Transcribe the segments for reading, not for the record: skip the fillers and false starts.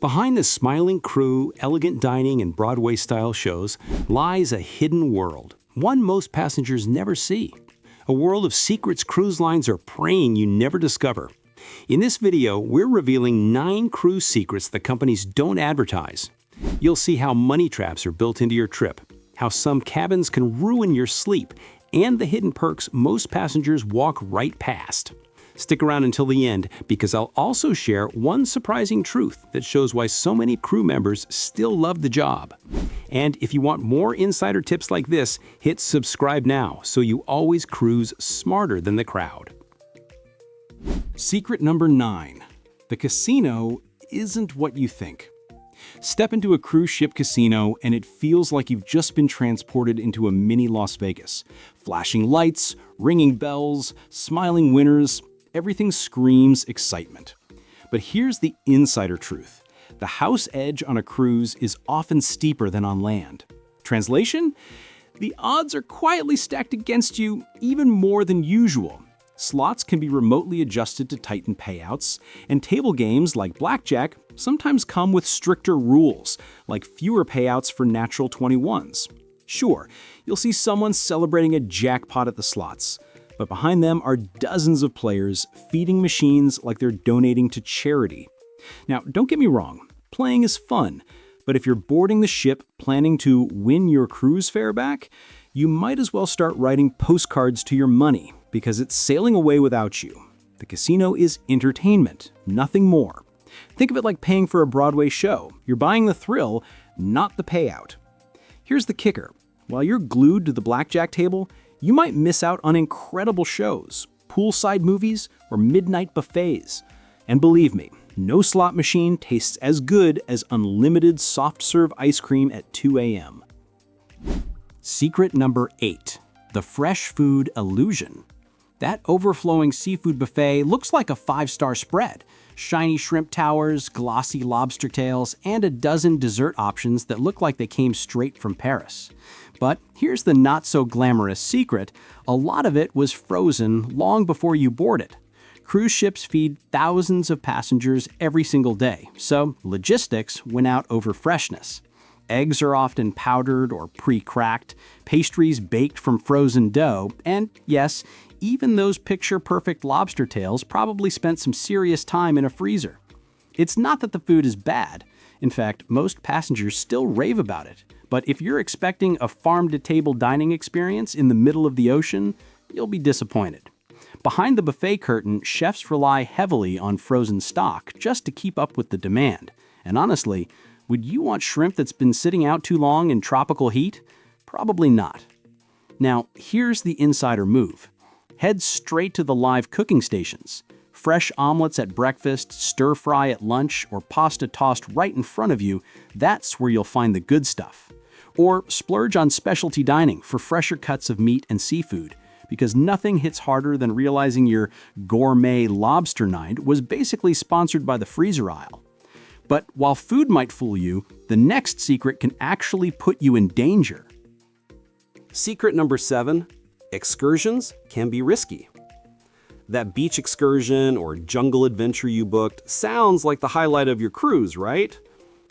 Behind the smiling crew, elegant dining, and Broadway-style shows lies a hidden world, one most passengers never see. A world of secrets cruise lines are praying you never discover. In this video, we're revealing 9 cruise secrets that companies don't advertise. You'll see how money traps are built into your trip, how some cabins can ruin your sleep, and the hidden perks most passengers walk right past. Stick around until the end, because I'll also share one surprising truth that shows why so many crew members still love the job. And if you want more insider tips like this, hit subscribe now so you always cruise smarter than the crowd. Secret number 9. The casino isn't what you think. Step into a cruise ship casino and it feels like you've just been transported into a mini Las Vegas. Flashing lights, ringing bells, smiling winners, everything screams excitement. But here's the insider truth. The house edge on a cruise is often steeper than on land. Translation? The odds are quietly stacked against you even more than usual. Slots can be remotely adjusted to tighten payouts, and table games like blackjack sometimes come with stricter rules, like fewer payouts for natural 21s. Sure, you'll see someone celebrating a jackpot at the slots, but behind them are dozens of players feeding machines like they're donating to charity. Now, don't get me wrong, playing is fun, but if you're boarding the ship planning to win your cruise fare back, you might as well start writing postcards to your money, because it's sailing away without you. The casino is entertainment, nothing more. Think of it like paying for a Broadway show. You're buying the thrill, not the payout. Here's the kicker. While you're glued to the blackjack table, you might miss out on incredible shows, poolside movies, or midnight buffets. And believe me, no slot machine tastes as good as unlimited soft-serve ice cream at 2 a.m. Secret number 8. The fresh food illusion. That overflowing seafood buffet looks like a 5-star spread. Shiny shrimp towers, glossy lobster tails, and a dozen dessert options that look like they came straight from Paris. But here's the not-so-glamorous secret. A lot of it was frozen long before you boarded. Cruise ships feed thousands of passengers every single day, so logistics win out over freshness. Eggs are often powdered or pre-cracked, pastries baked from frozen dough, and yes, even those picture-perfect lobster tails probably spent some serious time in a freezer. It's not that the food is bad. In fact, most passengers still rave about it. But if you're expecting a farm-to-table dining experience in the middle of the ocean, you'll be disappointed. Behind the buffet curtain, chefs rely heavily on frozen stock just to keep up with the demand. And honestly, would you want shrimp that's been sitting out too long in tropical heat? Probably not. Now, here's the insider move. Head straight to the live cooking stations. Fresh omelets at breakfast, stir-fry at lunch, or pasta tossed right in front of you, that's where you'll find the good stuff. Or splurge on specialty dining for fresher cuts of meat and seafood, because nothing hits harder than realizing your gourmet lobster night was basically sponsored by the freezer aisle. But while food might fool you, the next secret can actually put you in danger. Secret number 7. Excursions can be risky. That beach excursion or jungle adventure you booked sounds like the highlight of your cruise, right?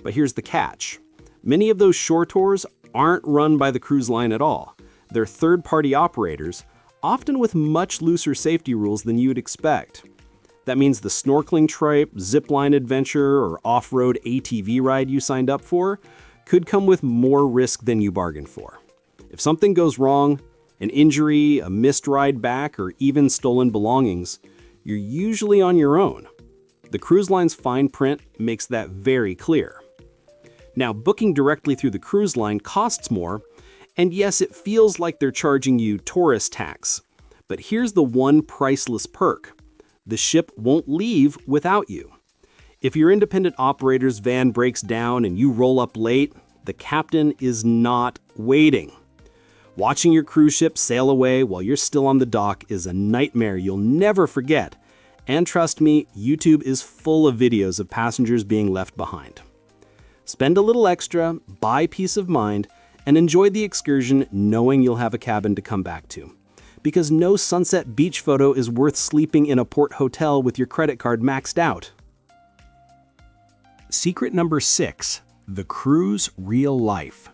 But here's the catch. Many of those shore tours aren't run by the cruise line at all. They're third-party operators, often with much looser safety rules than you'd expect. That means the snorkeling trip, zipline adventure, or off-road ATV ride you signed up for could come with more risk than you bargained for. If something goes wrong, an injury, a missed ride back, or even stolen belongings, you're usually on your own. The cruise line's fine print makes that very clear. Now, booking directly through the cruise line costs more, and yes, it feels like they're charging you tourist tax. But here's the one priceless perk. The ship won't leave without you. If your independent operator's van breaks down and you roll up late, the captain is not waiting. Watching your cruise ship sail away while you're still on the dock is a nightmare you'll never forget. And trust me, YouTube is full of videos of passengers being left behind. Spend a little extra, buy peace of mind, and enjoy the excursion knowing you'll have a cabin to come back to. Because no sunset beach photo is worth sleeping in a port hotel with your credit card maxed out. Secret number 6, the crew's real life.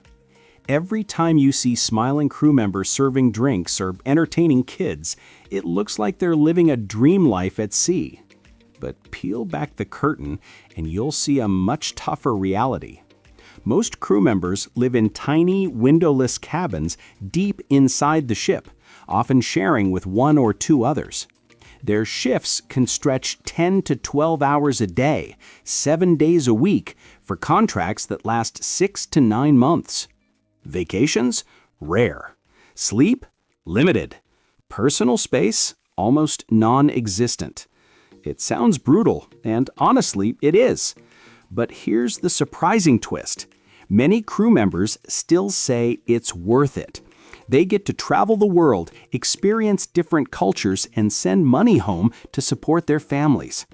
Every time you see smiling crew members serving drinks or entertaining kids, it looks like they're living a dream life at sea. But peel back the curtain and you'll see a much tougher reality. Most crew members live in tiny, windowless cabins deep inside the ship, often sharing with 1 or 2 others. Their shifts can stretch 10 to 12 hours a day, 7 days a week, for contracts that last 6 to 9 months. Vacations? Rare. Sleep? Limited. Personal space? Almost non-existent. It sounds brutal, and honestly, it is. But here's the surprising twist. Many crew members still say it's worth it. They get to travel the world, experience different cultures, and send money home to support their families.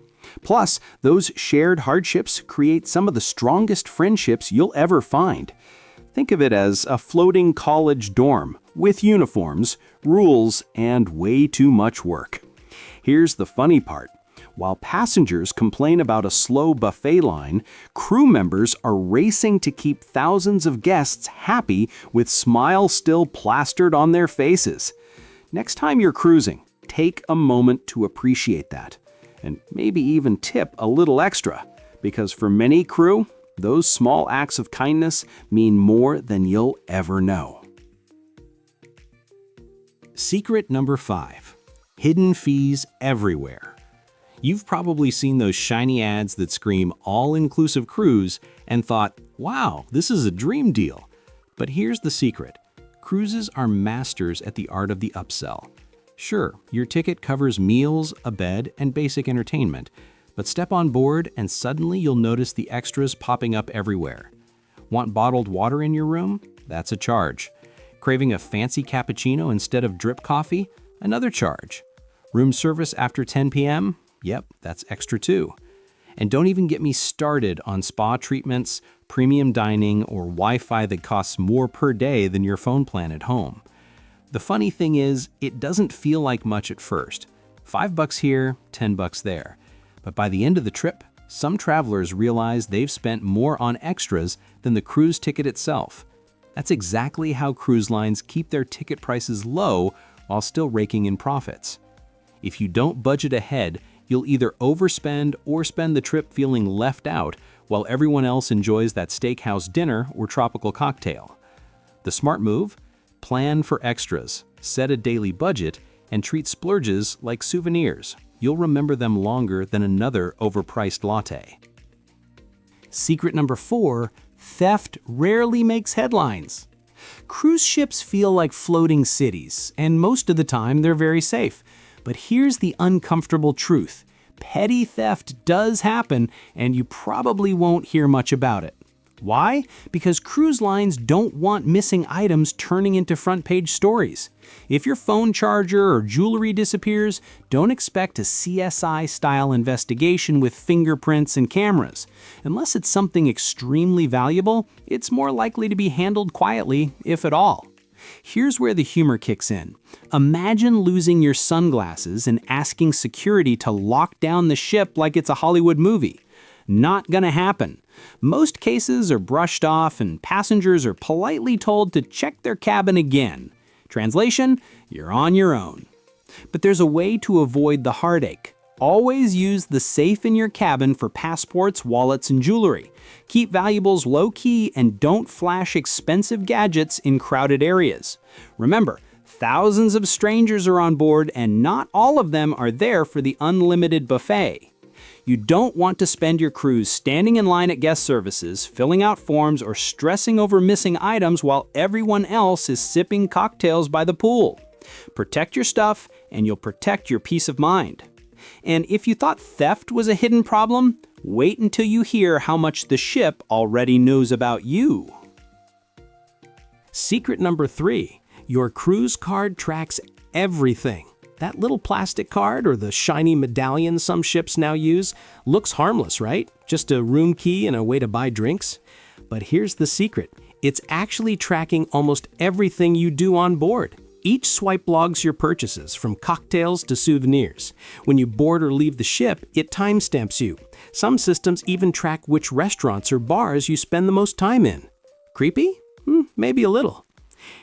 Plus, those shared hardships create some of the strongest friendships you'll ever find. Think of it as a floating college dorm with uniforms, rules, and way too much work. Here's the funny part. While passengers complain about a slow buffet line, crew members are racing to keep thousands of guests happy with smiles still plastered on their faces. Next time you're cruising, take a moment to appreciate that, and maybe even tip a little extra, because for many crew, those small acts of kindness mean more than you'll ever know. Secret number 5, hidden fees everywhere. You've probably seen those shiny ads that scream all-inclusive cruise and thought, wow, this is a dream deal. But here's the secret. Cruises are masters at the art of the upsell. Sure, your ticket covers meals, a bed, and basic entertainment, but step on board and suddenly you'll notice the extras popping up everywhere. Want bottled water in your room? That's a charge. Craving a fancy cappuccino instead of drip coffee? Another charge. Room service after 10 p.m.? Yep, that's extra too. And don't even get me started on spa treatments, premium dining, or Wi-Fi that costs more per day than your phone plan at home. The funny thing is, it doesn't feel like much at first. $5 here, $10 there. But by the end of the trip, some travelers realize they've spent more on extras than the cruise ticket itself. That's exactly how cruise lines keep their ticket prices low while still raking in profits. If you don't budget ahead, you'll either overspend or spend the trip feeling left out while everyone else enjoys that steakhouse dinner or tropical cocktail. The smart move? Plan for extras, set a daily budget, and treat splurges like souvenirs. You'll remember them longer than another overpriced latte. Secret number 4, theft rarely makes headlines. Cruise ships feel like floating cities, and most of the time they're very safe. But here's the uncomfortable truth. Petty theft does happen, and you probably won't hear much about it. Why? Because cruise lines don't want missing items turning into front-page stories. If your phone charger or jewelry disappears, don't expect a CSI-style investigation with fingerprints and cameras. Unless it's something extremely valuable, it's more likely to be handled quietly, if at all. Here's where the humor kicks in. Imagine losing your sunglasses and asking security to lock down the ship like it's a Hollywood movie. Not gonna happen. Most cases are brushed off and passengers are politely told to check their cabin again. Translation, you're on your own. But there's a way to avoid the heartache. Always use the safe in your cabin for passports, wallets, and jewelry. Keep valuables low-key and don't flash expensive gadgets in crowded areas. Remember, thousands of strangers are on board and not all of them are there for the unlimited buffet. You don't want to spend your cruise standing in line at guest services, filling out forms, or stressing over missing items while everyone else is sipping cocktails by the pool. Protect your stuff and you'll protect your peace of mind. And if you thought theft was a hidden problem, wait until you hear how much the ship already knows about you. Secret number 3, your cruise card tracks everything. That little plastic card or the shiny medallion some ships now use looks harmless, right? Just a room key and a way to buy drinks. But here's the secret. It's actually tracking almost everything you do on board. Each swipe logs your purchases, from cocktails to souvenirs. When you board or leave the ship, it timestamps you. Some systems even track which restaurants or bars you spend the most time in. Creepy? Maybe a little.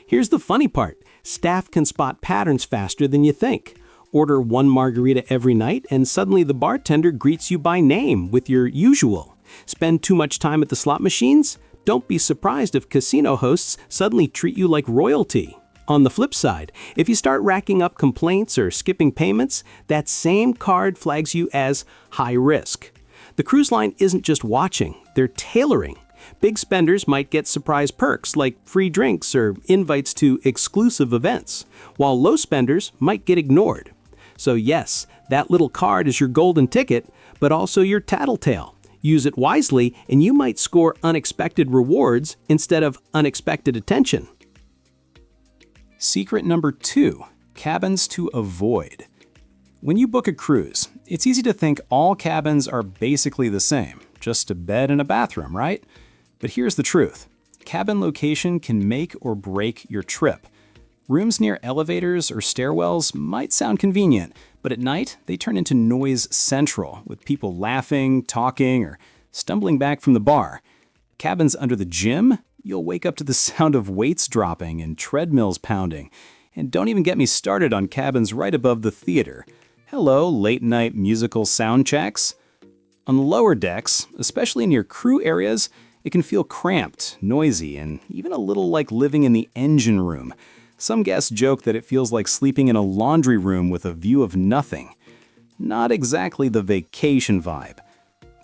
Here's the funny part. Staff can spot patterns faster than you think. Order one margarita every night, and suddenly the bartender greets you by name with your usual. Spend too much time at the slot machines? Don't be surprised if casino hosts suddenly treat you like royalty. On the flip side, if you start racking up complaints or skipping payments, that same card flags you as high risk. The cruise line isn't just watching, they're tailoring. Big spenders might get surprise perks like free drinks or invites to exclusive events, while low spenders might get ignored. So yes, that little card is your golden ticket, but also your tattletale. Use it wisely and you might score unexpected rewards instead of unexpected attention. Secret number 2, cabins to avoid. When you book a cruise, it's easy to think all cabins are basically the same, just a bed and a bathroom, right? But here's the truth. Cabin location can make or break your trip. Rooms near elevators or stairwells might sound convenient, but at night they turn into noise central, with people laughing, talking, or stumbling back from the bar. Cabins under the gym? You'll wake up to the sound of weights dropping and treadmills pounding. And don't even get me started on cabins right above the theater. Hello, late-night musical sound checks. On the lower decks, especially near crew areas, it can feel cramped, noisy, and even a little like living in the engine room. Some guests joke that it feels like sleeping in a laundry room with a view of nothing. Not exactly the vacation vibe.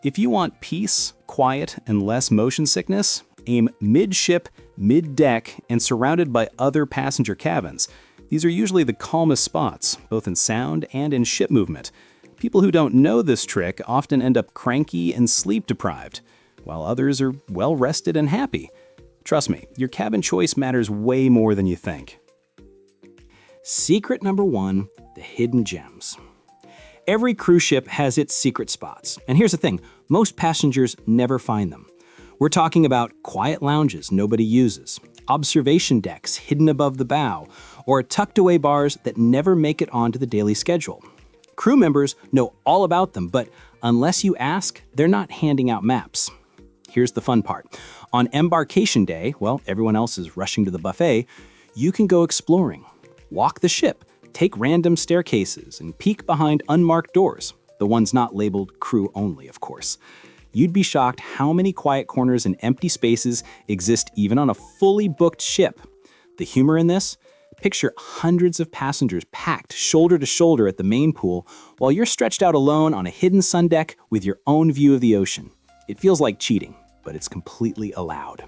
If you want peace, quiet, and less motion sickness, aim mid-ship, mid-deck, and surrounded by other passenger cabins. These are usually the calmest spots, both in sound and in ship movement. People who don't know this trick often end up cranky and sleep-deprived, while others are well-rested and happy. Trust me, your cabin choice matters way more than you think. Secret number 1, the hidden gems. Every cruise ship has its secret spots, and here's the thing, most passengers never find them. We're talking about quiet lounges nobody uses, observation decks hidden above the bow, or tucked-away bars that never make it onto the daily schedule. Crew members know all about them, but unless you ask, they're not handing out maps. Here's the fun part. On embarkation day, while everyone else is rushing to the buffet, you can go exploring. Walk the ship, take random staircases, and peek behind unmarked doors, the ones not labeled crew only, of course. You'd be shocked how many quiet corners and empty spaces exist even on a fully booked ship. The humor in this? Picture hundreds of passengers packed shoulder to shoulder at the main pool while you're stretched out alone on a hidden sun deck with your own view of the ocean. It feels like cheating, but it's completely allowed.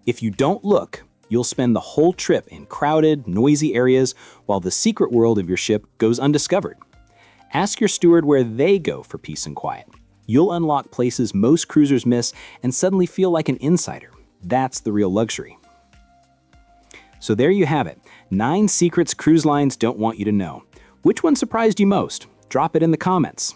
If you don't look, you'll spend the whole trip in crowded, noisy areas while the secret world of your ship goes undiscovered. Ask your steward where they go for peace and quiet. You'll unlock places most cruisers miss and suddenly feel like an insider. That's the real luxury. So there you have it, 9 secrets cruise lines don't want you to know. Which one surprised you most? Drop it in the comments.